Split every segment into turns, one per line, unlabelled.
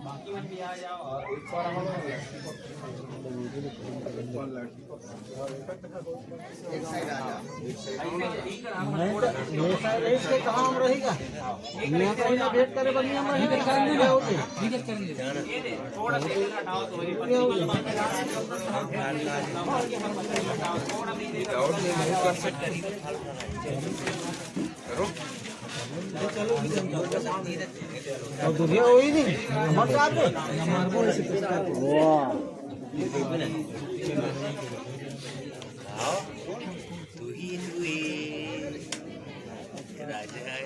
बाकी मन भी आ जाओ और एक और एक साइड आ जाओ। ये साइड इसके कहाँ हम रहेगा यहाँ पर ना भेंट करे बनिया हम रहेंगे करने होते ठीक करने थोड़ा सा हटाओ तो वही पर कर सकते करो चलो और दुनिया हुई नहीं हमारे साथ हमारे को ऐसे वाह आओ तू ही राजा है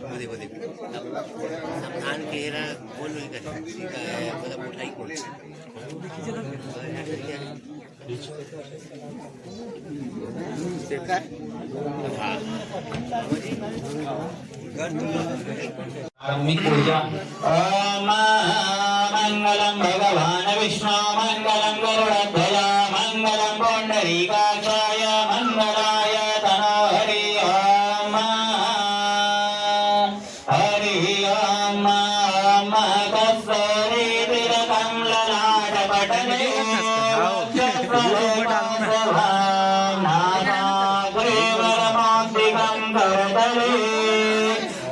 तो देखो सामान घेरा कौन नहीं कर सकता है मतलब उठाई कौन देखा मंगलम भगवान विष्णु मंगलम गरुड़ध्वजा मंगलम पुंडरीकाक्षाय मंगलाय तनो हरि ओम कस्तूरी तिलकं ललाटपटले नानाग्रीवरमोक्तिकं करतले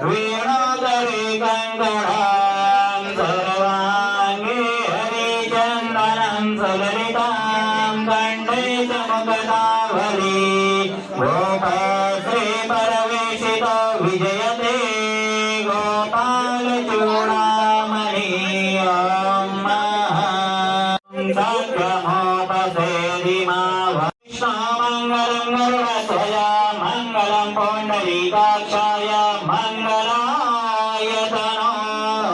वीणाकरी कङ्कणां सर्वाङ्गे हरिचन्दनं सुललितां कण्ठे चमकदावली गोपाश्रीपरवेशितो विजयते गोपालचूडामणि मंगलम गरुड़ध्वजा मंगलम पुंडरीकाक्षाय मंगलाय तनो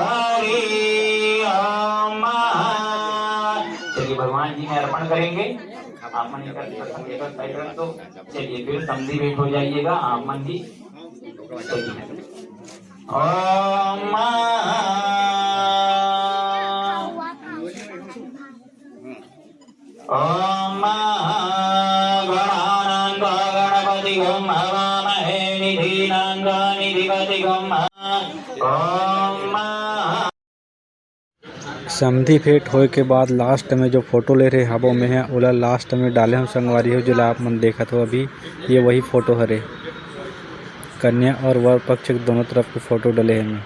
हरि ओम। चलिए भगवान जी में अर्पण करेंगे। आप मन तो चलिए फिर समझी भेंट हो जाइएगा आप मन जी। ओम ओम गणपतिगं हवामहे निधिनान्निधिपतिगं ओम।
समधी भेंट होए के बाद लास्ट में जो फोटो ले रहे हबों में है ओला लास्ट में डाले हम संगवारी हो जो आप मन देखा तो अभी ये वही फोटो हरे कन्या और वर पक्ष दोनों तरफ के फोटो डले हैं।